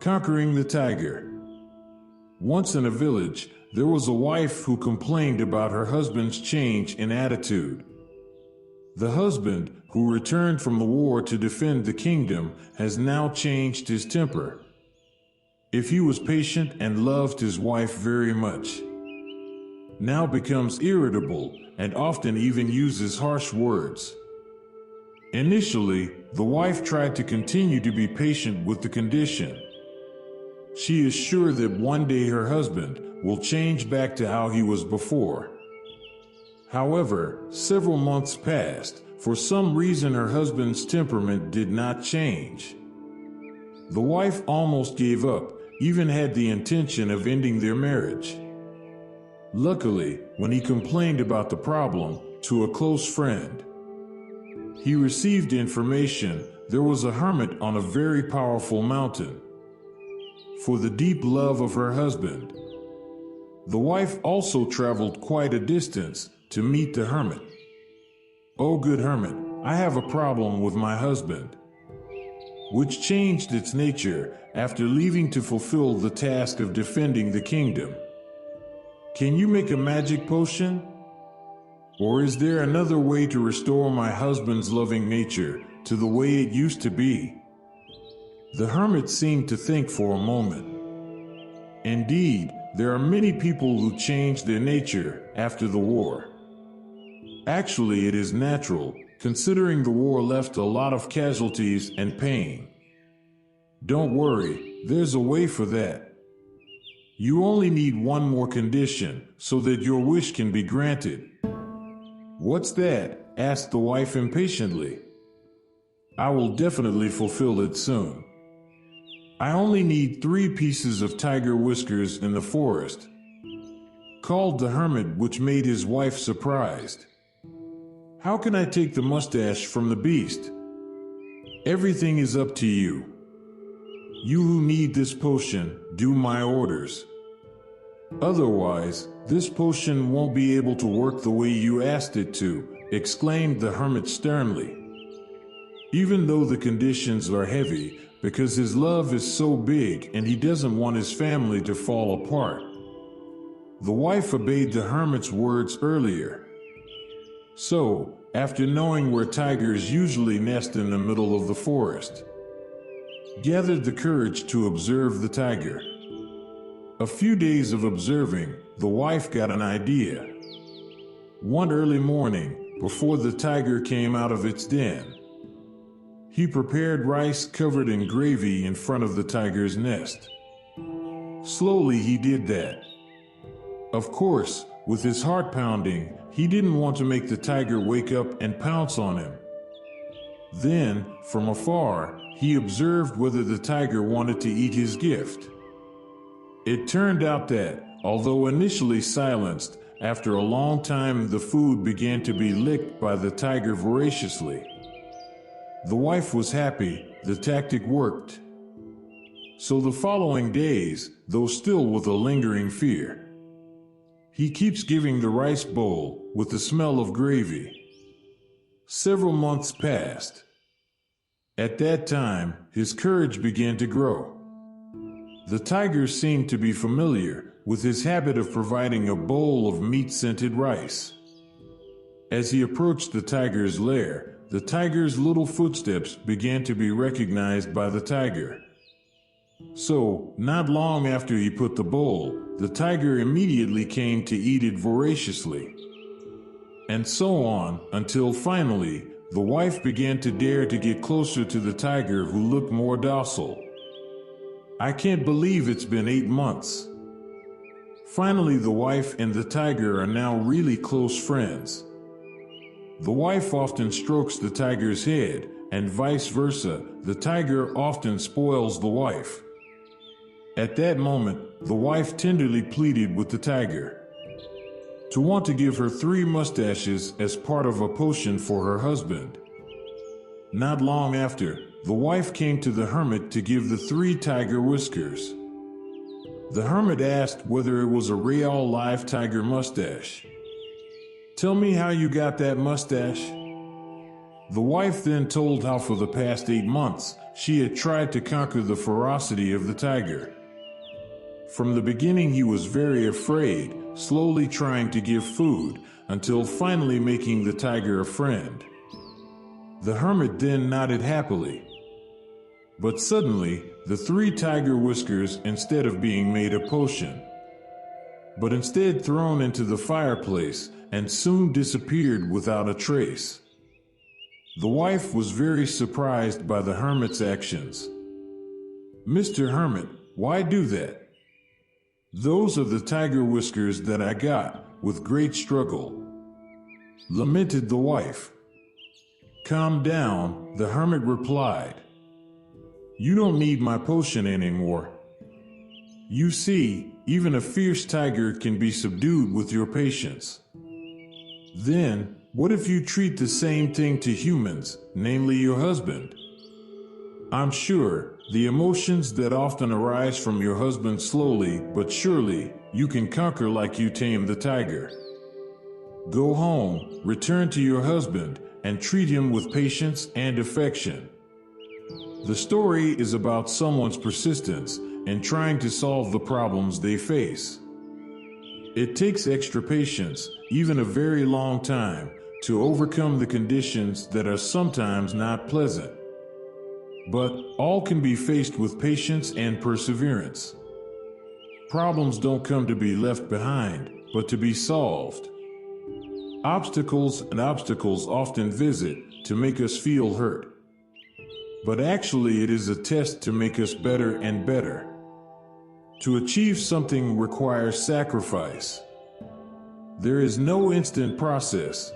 Conquering the tiger. Once in a village, there was a wife who complained about her husband's change in attitude. The husband, who returned from the war to defend the kingdom, has now changed his temper. If he was patient and loved his wife very much, now becomes irritable and often even uses harsh words. Initially, the wife tried to continue to be patient with the condition. She is sure that one day her husband will change back to how he was before. However, several months passed. For some reason, her husband's temperament did not change. The wife almost gave up, even had the intention of ending their marriage. Luckily, when he complained about the problem to a close friend, he received information there was a hermit on a very powerful mountain. For the deep love of her husband, the wife also traveled quite a distance to meet the hermit. "Oh, good hermit, I have a problem with my husband," which changed its nature after leaving to fulfill the task of defending the kingdom. "Can you make a magic potion? Or is there another way to restore my husband's loving nature to the way it used to be?" The hermit seemed to think for a moment. Indeed, there are many people who changed their nature after the war. Actually, it is natural, considering the war left a lot of casualties and pain. Don't worry, there's a way for that. You only need one more condition so that your wish can be granted. "What's that?" asked the wife impatiently. "I will definitely fulfill it soon. I only need 3 pieces of tiger whiskers in the forest," called the hermit, which made his wife surprised. "How can I take the mustache from the beast?" "Everything is up to you. You who need this potion, do my orders. Otherwise, this potion won't be able to work the way you asked it to," exclaimed the hermit sternly. Even though the conditions are heavy, because his love is so big and he doesn't want his family to fall apart. The wife obeyed the hermit's words earlier. So, after knowing where tigers usually nest in the middle of the forest, gathered the courage to observe the tiger. A few days of observing, the wife got an idea. One early morning, before the tiger came out of its den, he prepared rice covered in gravy in front of the tiger's nest. Slowly he did that. Of course, with his heart pounding, he didn't want to make the tiger wake up and pounce on him. Then, from afar, he observed whether the tiger wanted to eat his gift. It turned out that, although initially silenced, after a long time the food began to be licked by the tiger voraciously. The wife was happy, the tactic worked. So the following days, though still with a lingering fear, he keeps giving the rice bowl with the smell of gravy. Several months passed. At that time, his courage began to grow. The tiger seemed to be familiar with his habit of providing a bowl of meat-scented rice. As he approached the tiger's lair, the tiger's little footsteps began to be recognized by the tiger. So, not long after he put the bowl, the tiger immediately came to eat it voraciously. And so on, until finally, the wife began to dare to get closer to the tiger, who looked more docile. "I can't believe it's been 8 months. Finally, the wife and the tiger are now really close friends. The wife often strokes the tiger's head, and vice versa, the tiger often spoils the wife. At that moment, the wife tenderly pleaded with the tiger to want to give her 3 mustaches as part of a potion for her husband. Not long after, the wife came to the hermit to give the 3 tiger whiskers. The hermit asked whether it was a real live tiger mustache. "Tell me how you got that mustache." The wife then told how for the past 8 months she had tried to conquer the ferocity of the tiger. From the beginning he was very afraid, slowly trying to give food, until finally making the tiger a friend. The hermit then nodded happily. But suddenly, the 3 tiger whiskers, instead of being made a potion, but instead thrown into the fireplace and soon disappeared without a trace. The wife was very surprised by the hermit's actions. "Mr. Hermit, why do that?" "Those are the tiger whiskers that I got with great struggle," lamented the wife. "Calm down," the hermit replied. "You don't need my potion anymore. You see, even a fierce tiger can be subdued with your patience. Then, what if you treat the same thing to humans, namely your husband? I'm sure the emotions that often arise from your husband slowly but surely you can conquer like you tamed the tiger. Go home, return to your husband, and treat him with patience and affection." The story is about someone's persistence in trying to solve the problems they face. It takes extra patience, even a very long time, to overcome the conditions that are sometimes not pleasant. But all can be faced with patience and perseverance. Problems don't come to be left behind, but to be solved. Obstacles often visit to make us feel hurt. But actually it is a test to make us better and better. To achieve something requires sacrifice. There is no instant process.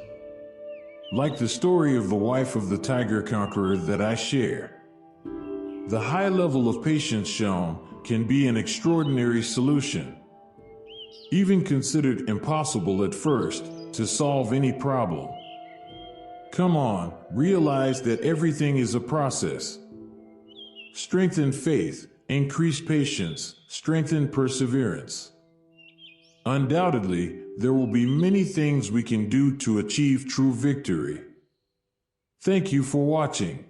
Like the story of the wife of the tiger conqueror that I share. The high level of patience shown can be an extraordinary solution. Even considered impossible at first to solve any problem. Come on, realize that everything is a process. Strengthen faith, increase patience, strengthen perseverance. Undoubtedly, there will be many things we can do to achieve true victory. Thank you for watching.